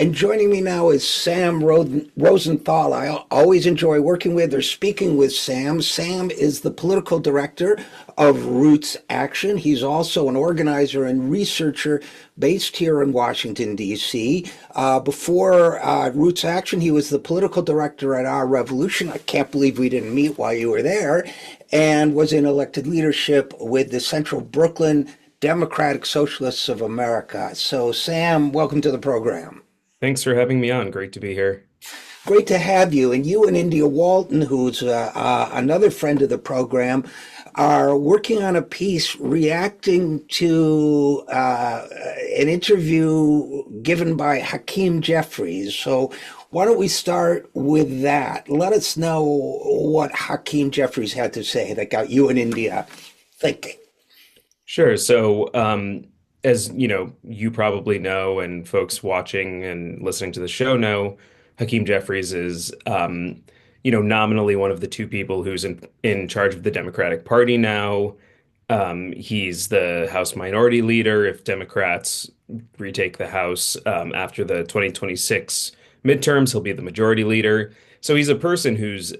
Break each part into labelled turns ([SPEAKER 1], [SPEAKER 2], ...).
[SPEAKER 1] And joining me now is Sam Rosenthal. Always enjoy working with or speaking with Sam. Sam is the political director of Roots Action. He's also an organizer and researcher based here in Washington, D.C. Before Roots Action, he was the political director at Our Revolution. I can't believe we didn't meet while you were there, and was in elected leadership with the Central Brooklyn Democratic Socialists of America. So, Sam, welcome to the program.
[SPEAKER 2] Thanks for having me on. Great to be here.
[SPEAKER 1] Great to have you. And you and India Walton, who's another friend of the program, are working on a piece reacting to an interview given by Hakeem Jeffries. So why don't we start with that? Let us know what Hakeem Jeffries had to say that got you and India thinking.
[SPEAKER 2] Sure. As you probably know, and folks watching and listening to the show know, Hakeem Jeffries is, nominally one of the two people who's in charge of the Democratic Party now. He's the House Minority Leader if Democrats retake the House after the 2026 midterms. He'll be the Majority Leader. So he's a person who's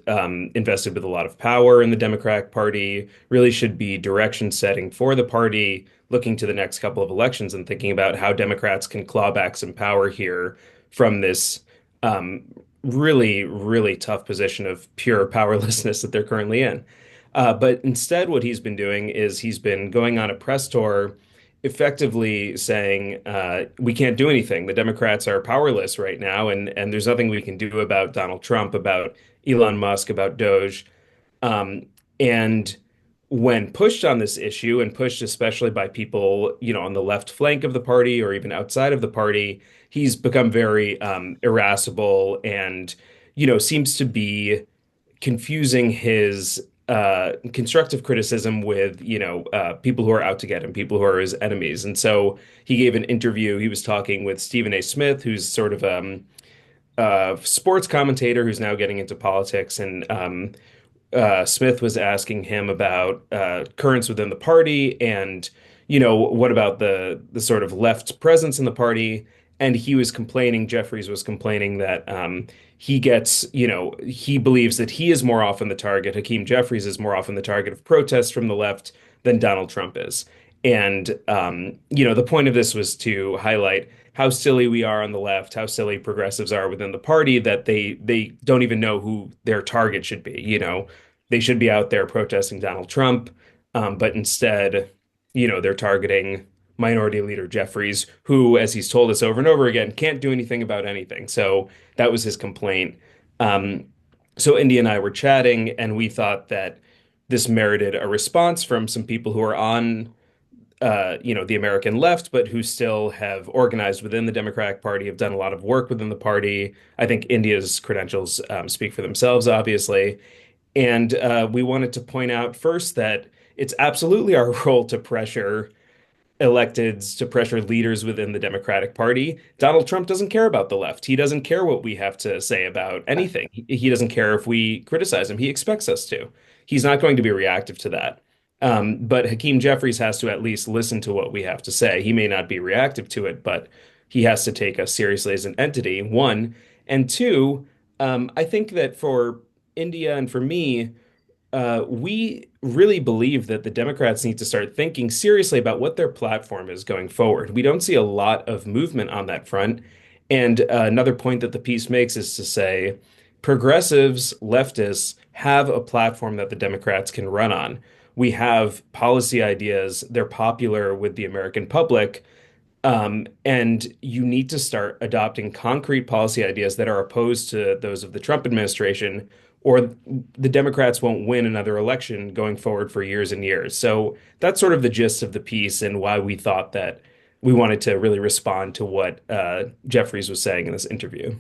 [SPEAKER 2] invested with a lot of power in the Democratic Party, really should be direction setting for the party, looking to the next couple of elections and thinking about how Democrats can claw back some power here from this um, really, really tough position of pure powerlessness that they're currently in. But instead, what he's been doing is he's been going on a press tour, effectively saying, we can't do anything. The Democrats are powerless right now, and there's nothing we can do about Donald Trump, about Elon Musk, about Doge. Um, and when pushed on this issue, and pushed especially by people, on the left flank of the party or even outside of the party, he's become very irascible and, seems to be confusing his constructive criticism with, people who are out to get him, people who are his enemies. And so he gave an interview. He was talking with Stephen A. Smith, who's sort of a sports commentator who's now getting into politics. And Smith was asking him about currents within the party and, what about the sort of left presence in the party? And he was complaining, Jeffries was complaining that he gets, he believes that he is more often the target, Hakeem Jeffries is more often the target of protests from the left than Donald Trump is. And, the point of this was to highlight how silly we are on the left, how silly progressives are within the party, that they don't even know who their target should be. They should be out there protesting Donald Trump, but instead, they're targeting Minority Leader Jeffries, who, as he's told us over and over again, can't do anything about anything. So that was his complaint. Um, so Indy and I were chatting, and we thought that this merited a response from some people who are on the American left, but who still have organized within the Democratic Party, have done a lot of work within the party. I think India's credentials speak for themselves, obviously. And we wanted to point out first that it's absolutely our role to pressure electeds, to pressure leaders within the Democratic Party. Donald Trump doesn't care about the left. He doesn't care what we have to say about anything. He doesn't care if we criticize him. He expects us to. He's not going to be reactive to that. But Hakeem Jeffries has to at least listen to what we have to say. He may not be reactive to it, but he has to take us seriously as an entity, one. And two, I think that for India and for me, we really believe that the Democrats need to start thinking seriously about what their platform is going forward. We don't see a lot of movement on that front. And another point that the piece makes is to say progressives, leftists have a platform that the Democrats can run on. We have policy ideas, they're popular with the American public, and you need to start adopting concrete policy ideas that are opposed to those of the Trump administration, or the Democrats won't win another election going forward for years and years. So that's sort of the gist of the piece and why we thought that we wanted to really respond to what Jeffries was saying in this interview.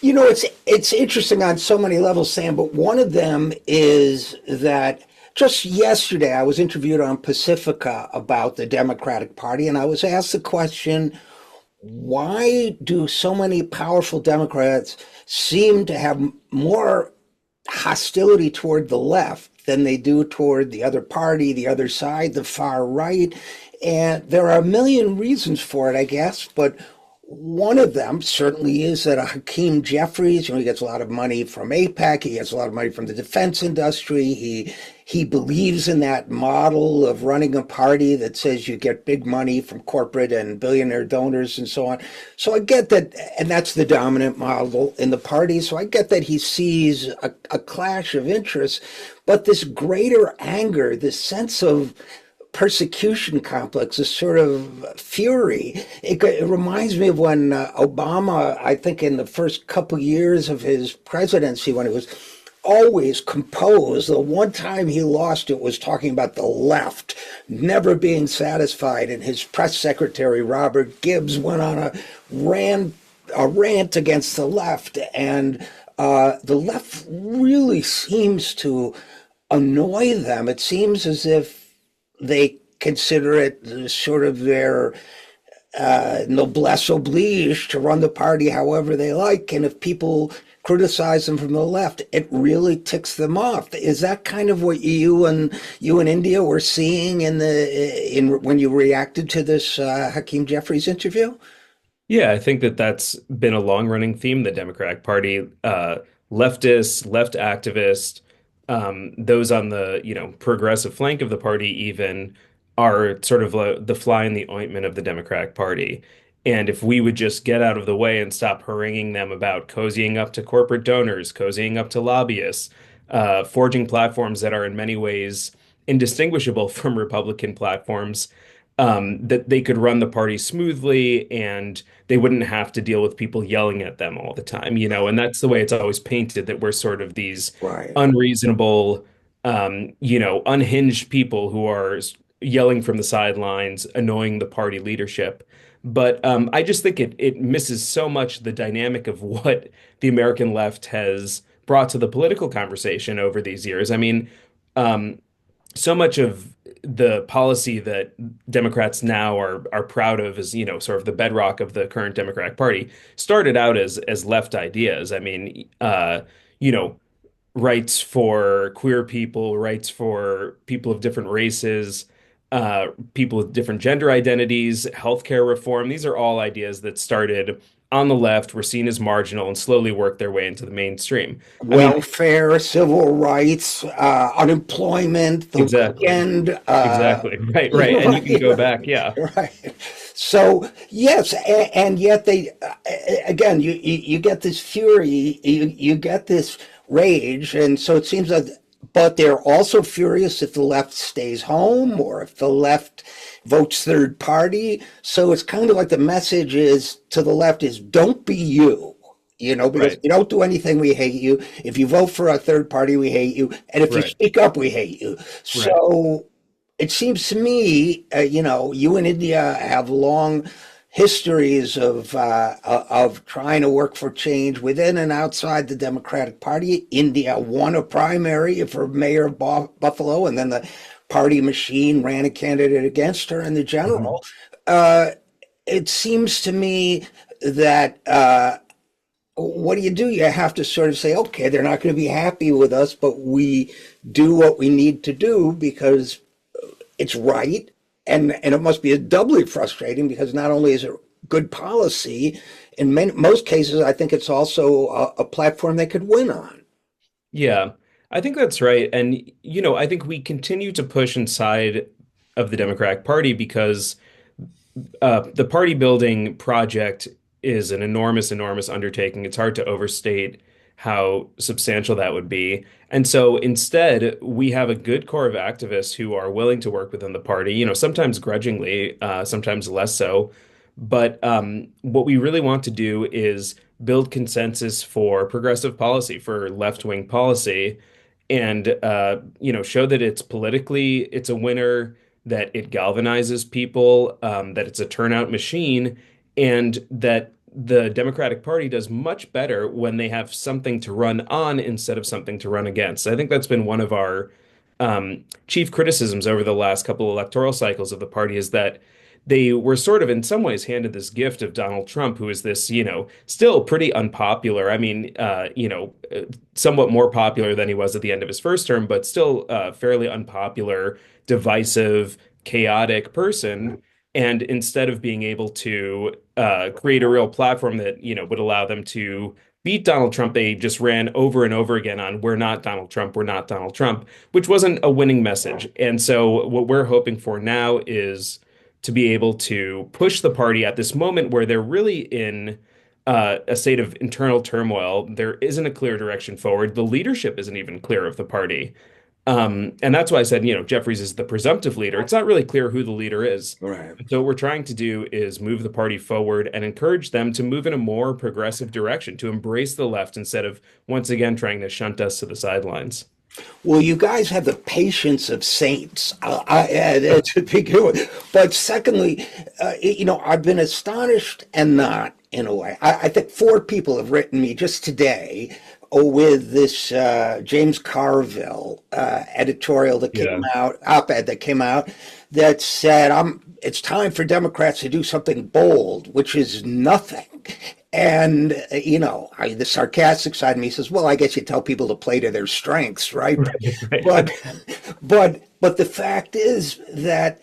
[SPEAKER 1] It's interesting on so many levels, Sam, but one of them is that just yesterday I was interviewed on Pacifica about the Democratic Party, and I was asked the question, why do so many powerful Democrats seem to have more hostility toward the left than they do toward the other party, the other side, the far right? And there are a million reasons for it, I guess, but One of them certainly is that Hakeem Jeffries, he gets a lot of money from APAC. He gets a lot of money from the defense industry. He believes in that model of running a party that says you get big money from corporate and billionaire donors and so on. So I get that, and that's the dominant model in the party. So I get that he sees a clash of interests, but this greater anger, this sense of persecution complex, this sort of fury. It reminds me of when Obama, I think in the first couple years of his presidency, when it was always composed. The one time he lost it was talking about the left never being satisfied, and his press secretary Robert Gibbs went on rant a rant against the left, and the left really seems to annoy them. It seems as if they consider it sort of their noblesse oblige to run the party however they like. And if people criticize them from the left, it really ticks them off. Is that kind of what you and India were seeing in when you reacted to this Hakeem Jeffries interview?
[SPEAKER 2] Yeah, I think that that's been a long-running theme. The Democratic Party, leftists, left activists, those on the, progressive flank of the party even are sort of the fly in the ointment of the Democratic Party. And if we would just get out of the way and stop haranguing them about cozying up to corporate donors, cozying up to lobbyists, forging platforms that are in many ways indistinguishable from Republican platforms, that they could run the party smoothly and they wouldn't have to deal with people yelling at them all the time, and that's the way it's always painted, that we're sort of these
[SPEAKER 1] Right.
[SPEAKER 2] unreasonable, unhinged people who are yelling from the sidelines, annoying the party leadership. But I just think it misses so much the dynamic of what the American left has brought to the political conversation over these years. I mean, um, so much of the policy that Democrats now are proud of as, sort of the bedrock of the current Democratic Party started out as left ideas. I mean, you know, rights for queer people, rights for people of different races, people with different gender identities, healthcare reform. These are all ideas that started on the left, were seen as marginal, and slowly worked their way into the mainstream. I mean,
[SPEAKER 1] Welfare, civil rights, unemployment, the
[SPEAKER 2] exactly.
[SPEAKER 1] weekend.
[SPEAKER 2] Exactly. Right, right. And you can
[SPEAKER 1] Right,
[SPEAKER 2] go back, yeah.
[SPEAKER 1] right. So yes, and yet they again, you get this fury, you get this rage, and so it seems that. But they're also furious if the left stays home or if the left votes third party. So it's kind of like the message is to the left is don't be you. Because if
[SPEAKER 2] Right,
[SPEAKER 1] you don't do anything, we hate you. If you vote for a third party, we hate you. And if you
[SPEAKER 2] right,
[SPEAKER 1] speak up, we hate you.
[SPEAKER 2] right.
[SPEAKER 1] So it seems to me, you and India have long histories of trying to work for change within and outside the Democratic Party. India won a primary for mayor of Buffalo, and then the party machine ran a candidate against her in the
[SPEAKER 2] Mhm.
[SPEAKER 1] general. It seems to me that what do? You have to sort of say, okay, they're not going to be happy with us, but we do what we need to do because it's right. And it must be doubly frustrating because not only is it good policy, in most cases, I think it's also a platform they could win on.
[SPEAKER 2] Yeah, I think that's right. And, I think we continue to push inside of the Democratic Party because the party building project is an enormous, enormous undertaking. It's hard to overstate how substantial that would be. And so instead, we have a good core of activists who are willing to work within the party, sometimes grudgingly, sometimes less so. But what we really want to do is build consensus for progressive policy, for left-wing policy, and show that it's a winner, that it galvanizes people, that it's a turnout machine, and that the Democratic Party does much better when they have something to run on instead of something to run against. I think that's been one of our chief criticisms over the last couple electoral cycles of the party, is that they were sort of in some ways handed this gift of Donald Trump, who is this, still pretty unpopular. I mean, somewhat more popular than he was at the end of his first term, but still fairly unpopular, divisive, chaotic person. And instead of being able to create a real platform that, would allow them to beat Donald Trump, they just ran over and over again on "We're not Donald Trump, we're not Donald Trump," which wasn't a winning message. And so what we're hoping for now is to be able to push the party at this moment where they're really in a state of internal turmoil. There isn't a clear direction forward. The leadership isn't even clear of the party. And that's why I said, Jeffries is the presumptive leader. It's not really clear who the leader is.
[SPEAKER 1] Right.
[SPEAKER 2] So what we're trying to do is move the party forward and encourage them to move in a more progressive direction, to embrace the left instead of once again trying to shunt us to the sidelines.
[SPEAKER 1] Well, you guys have the patience of saints, to begin with. But secondly, I've been astonished and not in a way. I think four people have written me just today with this James Carville editorial that came
[SPEAKER 2] Yeah,
[SPEAKER 1] out, op-ed that came out, that said, it's time for Democrats to do something bold, which is nothing. And, the sarcastic side of me says, well, I guess you tell people to play to their strengths, right?
[SPEAKER 2] right,
[SPEAKER 1] But,
[SPEAKER 2] right.
[SPEAKER 1] but the fact is that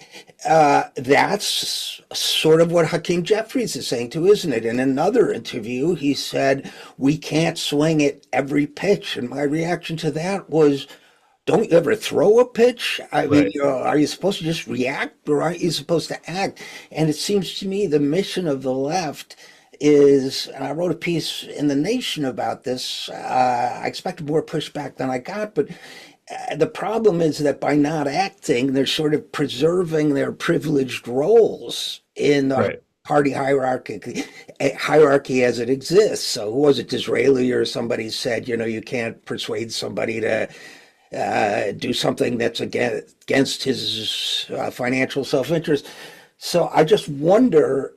[SPEAKER 1] that's sort of what Hakeem Jeffries is saying too, isn't it? In another interview, he said, we can't swing at every pitch. And my reaction to that was, don't you ever throw a pitch? I mean,
[SPEAKER 2] Right.
[SPEAKER 1] are you supposed to just react or aren't you supposed to act? And it seems to me the mission of the left is, and I wrote a piece in The Nation about this. I expected more pushback than I got, but the problem is that by not acting, they're sort of preserving their privileged roles in the
[SPEAKER 2] Right.
[SPEAKER 1] party hierarchy as it exists. So who was it, Disraeli or somebody said, you can't persuade somebody to do something that's against his financial self-interest. So I just wonder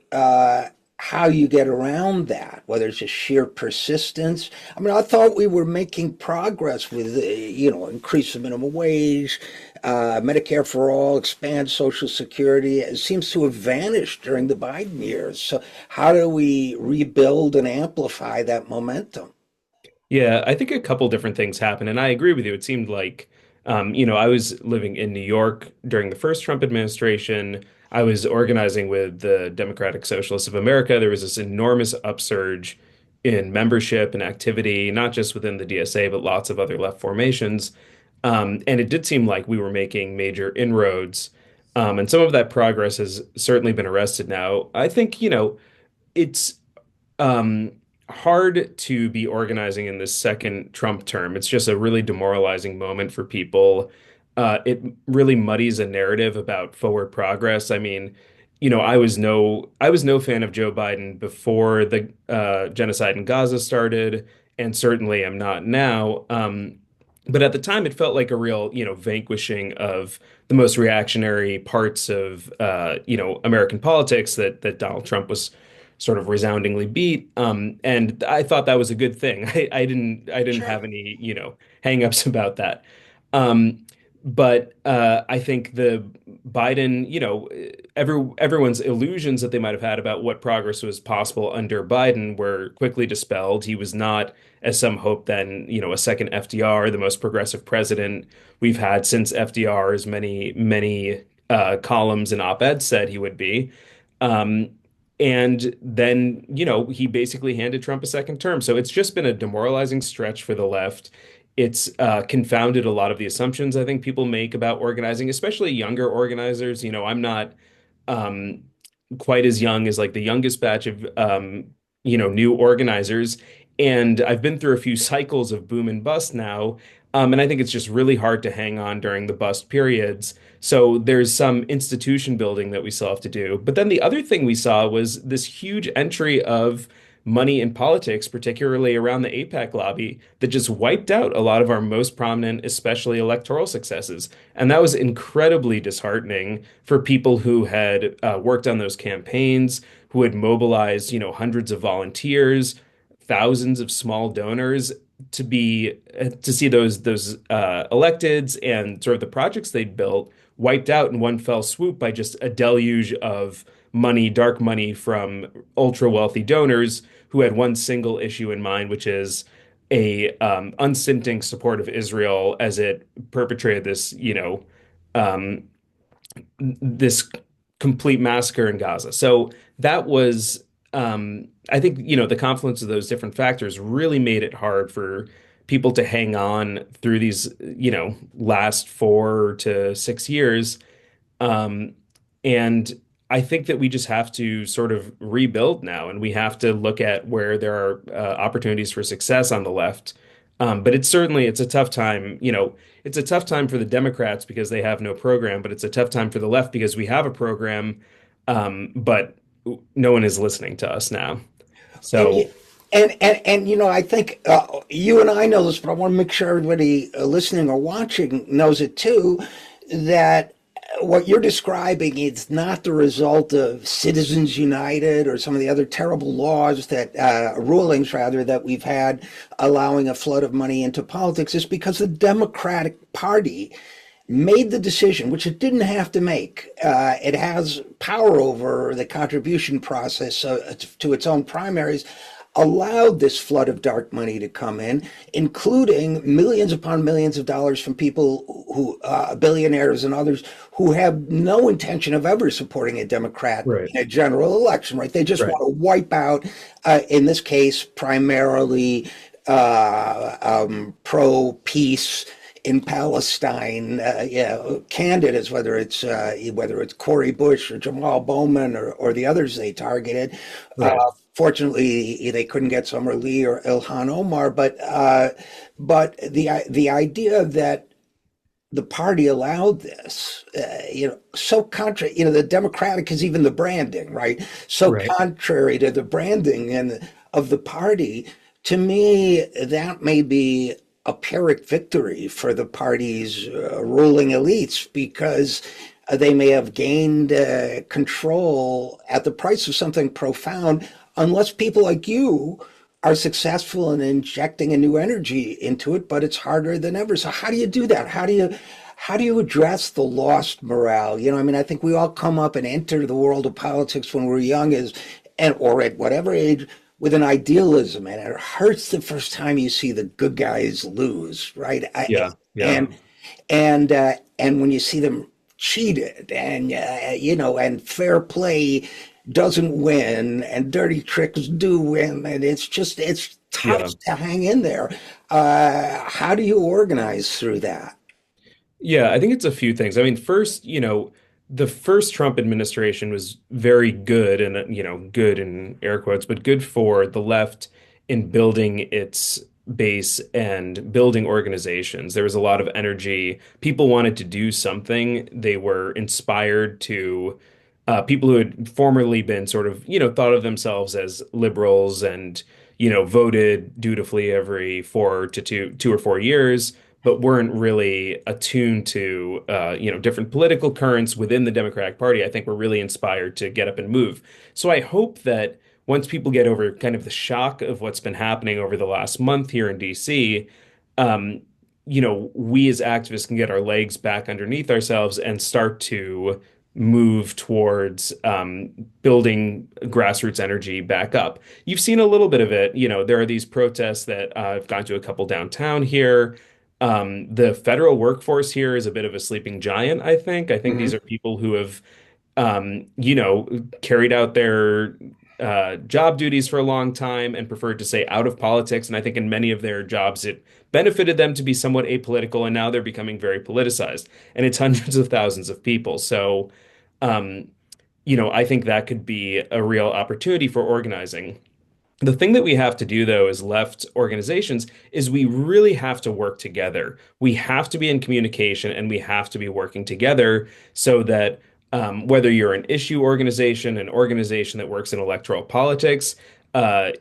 [SPEAKER 1] how you get around that, whether it's just sheer persistence. I mean, I thought we were making progress with, increase the minimum wage, Medicare for all, expand Social Security. It seems to have vanished during the Biden years. So how do we rebuild and amplify that momentum?
[SPEAKER 2] Yeah, I think a couple different things happened, and I agree with you. It seemed like, I was living in New York during the first Trump administration. I was organizing with the Democratic Socialists of America. There was this enormous upsurge in membership and activity, not just within the DSA, but lots of other left formations. And it did seem like we were making major inroads. And some of that progress has certainly been arrested now. I think, it's um, hard to be organizing in this second Trump term. It's just a really demoralizing moment for people. It really muddies a narrative about forward progress. I mean, I was no fan of Joe Biden before the genocide in Gaza started, and certainly am not now. But at the time, it felt like a real, vanquishing of the most reactionary parts of, American politics that Donald Trump was sort of resoundingly beat. And I thought that was a good thing. I didn't have
[SPEAKER 1] Sure.
[SPEAKER 2] any, hangups about that. Um, but I think the Biden, everyone's illusions that they might have had about what progress was possible under Biden were quickly dispelled. He was not, as some hope then, a second FDR, the most progressive president we've had since FDR, as many columns and op-eds said he would be. Um, and then, he basically handed Trump a second term. So it's just been a demoralizing stretch for the left. It's confounded a lot of the assumptions I think people make about organizing, especially younger organizers. I'm not um, quite as young as like the youngest batch of new organizers, and I've been through a few cycles of boom and bust now, and I think it's just really hard to hang on during the bust periods. So there's some institution building that we still have to do. But then the other thing we saw was this huge entry of money in politics, particularly around the APAC lobby, that just wiped out a lot of our most prominent, especially electoral successes. And that was incredibly disheartening for people who had worked on those campaigns, who had mobilized, hundreds of volunteers, thousands of small donors to see those electeds and sort of the projects they'd built wiped out in one fell swoop by just a deluge of money, dark money from ultra wealthy donors who had one single issue in mind, which is a unstinting support of Israel as it perpetrated this, um, this complete massacre in Gaza. So that was, I think, the confluence of those different factors really made it hard for people to hang on through these, last 4 to 6 years. Um, and I think that we just have to sort of rebuild now, and we have to look at where there are opportunities for success on the left. But it's a tough time. It's a tough time for the Democrats because they have no program, but it's a tough time for the left because we have a program, but no one is listening to us now.
[SPEAKER 1] And
[SPEAKER 2] So,
[SPEAKER 1] I think you and I know this, but I want to make sure everybody listening or watching knows it too, that what you're describing is not the result of Citizens United or some of the other terrible laws that rulings rather that we've had allowing a flood of money into politics. It's because the Democratic Party made the decision, which it didn't have to make. It has power over the contribution process to its own primaries, allowed this flood of dark money to come in, including millions upon millions of dollars from people who, billionaires and others, who have no intention of ever supporting a Democrat
[SPEAKER 2] right,
[SPEAKER 1] in a general election, right? They just
[SPEAKER 2] right,
[SPEAKER 1] want to wipe out, in this case, primarily pro peace in Palestine, candidates, whether it's Cory Bush or Jamal Bowman or the others they targeted. Uh,
[SPEAKER 2] right,
[SPEAKER 1] Fortunately, they couldn't get Summer Lee or Ilhan Omar, but the idea that the party allowed this, so contrary, the Democratic is even the branding, right? So
[SPEAKER 2] right,
[SPEAKER 1] contrary to the branding and of the party, to me, that may be a Pyrrhic victory for the party's ruling elites because they may have gained control at the price of something profound, unless people like you are successful in injecting a new energy into it, but it's harder than ever. So how do you do that? How do you address the lost morale? I mean, I think we all come up and enter the world of politics when we're young or at whatever age with an idealism, and it hurts the first time you see the good guys lose, right?
[SPEAKER 2] yeah, yeah,
[SPEAKER 1] And when you see them cheated and fair play doesn't win and dirty tricks do win, and it's tough
[SPEAKER 2] yeah.
[SPEAKER 1] to hang in there. How do you organize through that?
[SPEAKER 2] Yeah, I think it's a few things. I mean, first, the first Trump administration was very good and, good in air quotes, but good for the left in building its base and building organizations. There was a lot of energy. People wanted to do something. They were inspired to people who had formerly been sort of, thought of themselves as liberals and, voted dutifully every 2 or 4 years, but weren't really attuned to different political currents within the Democratic Party. I think we're really inspired to get up and move. So I hope that once people get over kind of the shock of what's been happening over the last month here in DC, um, we as activists can get our legs back underneath ourselves and start to move towards building grassroots energy back up. You've seen a little bit of it. There are these protests that I've gone to a couple downtown here. The federal workforce here is a bit of a sleeping giant, I think. I think these are
[SPEAKER 1] Mhm.
[SPEAKER 2] people who have, carried out their job duties for a long time and preferred to stay out of politics. And I think in many of their jobs, it benefited them to be somewhat apolitical, and now they're becoming very politicized. And it's hundreds of thousands of people. So, um, I think that could be a real opportunity for organizing. The thing that we have to do, though, as left organizations, is we really have to work together. We have to be in communication and we have to be working together so that whether you're an issue organization, an organization that works in electoral politics,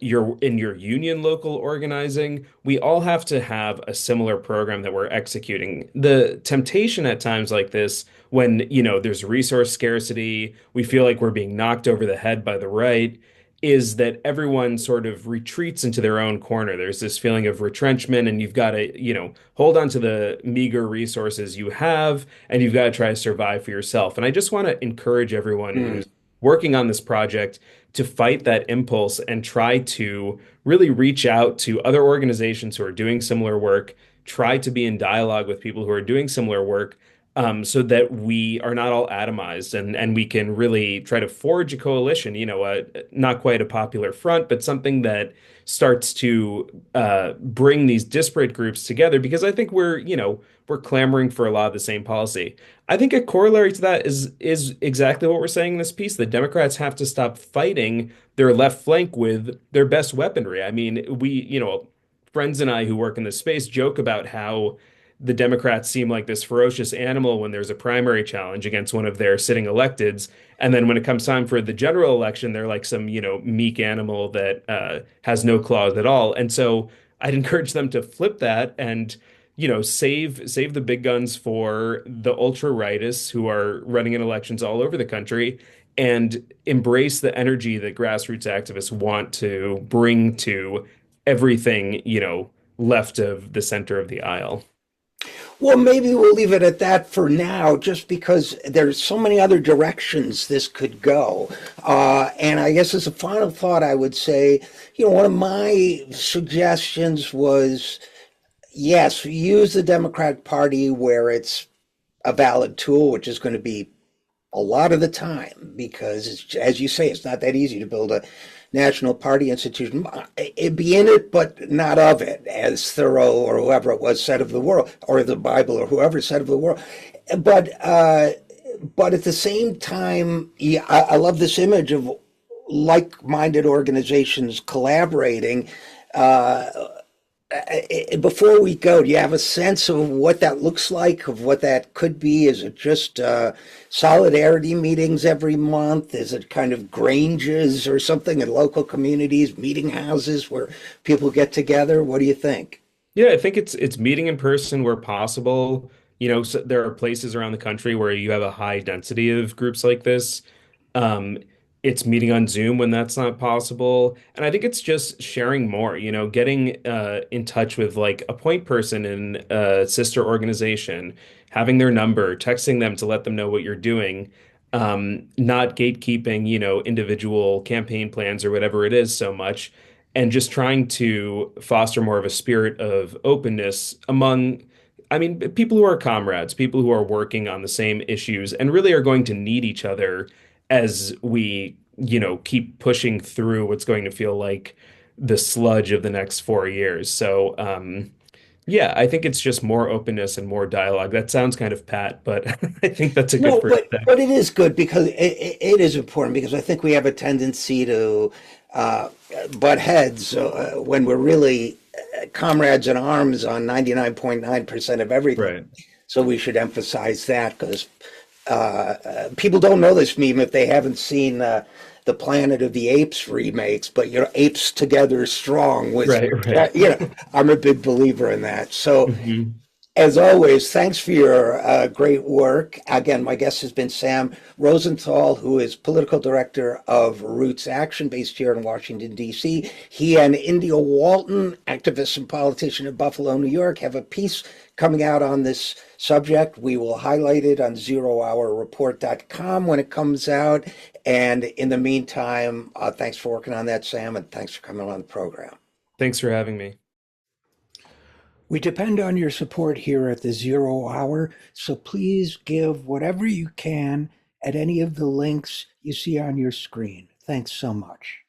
[SPEAKER 2] you're in your union local organizing, we all have to have a similar program that we're executing. The temptation at times like this, when, there's resource scarcity, we feel like we're being knocked over the head by the right, is that everyone sort of retreats into their own corner. There's this feeling of retrenchment, and you've got to, hold on to the meager resources you have, and you've got to try to survive for yourself. And I just want to encourage everyone
[SPEAKER 1] Mm.
[SPEAKER 2] who's working on this project to fight that impulse and try to really reach out to other organizations who are doing similar work, try to be in dialogue with people who are doing similar work. so that we are not all atomized and we can really try to forge a coalition, not quite a popular front, but something that starts to bring these disparate groups together because I think we're clamoring for a lot of the same policy. I think a corollary to that is exactly what we're saying in this piece. The Democrats have to stop fighting their left flank with their best weaponry. I mean, friends and I who work in this space joke about how the Democrats seem like this ferocious animal when there's a primary challenge against one of their sitting electeds. And then when it comes time for the general election, they're like some, meek animal that has no claws at all. And so I'd encourage them to flip that and, save the big guns for the ultra rightists who are running in elections all over the country and embrace the energy that grassroots activists want to bring to everything, left of the center of the aisle.
[SPEAKER 1] Well, maybe we'll leave it at that for now, just because there's so many other directions this could go. And I guess as a final thought, I would say, one of my suggestions was, yes, use the Democratic Party where it's a valid tool, which is going to be a lot of the time, because as you say, it's not that easy to build a national party institution. It'd be in it, but not of it, as Thoreau or whoever it was said of the world, or the Bible or whoever said of the world. But but at the same time, yeah, I love this image of like-minded organizations collaborating. Uh, Before we go, do you have a sense of what that looks like, of what that could be? Is it just solidarity meetings every month? Is it kind of granges or something in local communities, meeting houses where people get together? What do you think?
[SPEAKER 2] Yeah, I think it's meeting in person where possible. So there are places around the country where you have a high density of groups like this. Um, it's meeting on Zoom when that's not possible. And I think it's just sharing more, getting in touch with like a point person in a sister organization, having their number, texting them to let them know what you're doing, not gatekeeping, individual campaign plans or whatever it is so much and just trying to foster more of a spirit of openness among, I mean, people who are comrades, people who are working on the same issues and really are going to need each other as we, keep pushing through what's going to feel like the sludge of the next 4 years. So, yeah, I think it's just more openness and more dialogue. That sounds kind of pat, but I think that's a good
[SPEAKER 1] No,
[SPEAKER 2] first step.
[SPEAKER 1] but it is good because it is important, because I think we have a tendency to uh, butt heads when we're really comrades in arms on 99.9% of everything.
[SPEAKER 2] Right.
[SPEAKER 1] So we should emphasize that, because people don't know this meme if they haven't seen the Planet of the Apes remakes. But apes together strong was,
[SPEAKER 2] Right, right.
[SPEAKER 1] I'm a big believer in that. So
[SPEAKER 2] Mhm.
[SPEAKER 1] as always, thanks for your great work. Again, my guest has been Sam Rosenthal, who is political director of Roots Action, based here in Washington, D.C. He and India Walton, activist and politician in Buffalo, New York, have a piece coming out on this subject. We will highlight it on zerohourreport.com when it comes out. And in the meantime, thanks for working on that, Sam, and thanks for coming on the program.
[SPEAKER 2] Thanks for having me.
[SPEAKER 1] We depend on your support here at the Zero Hour, so please give whatever you can at any of the links you see on your screen. Thanks so much.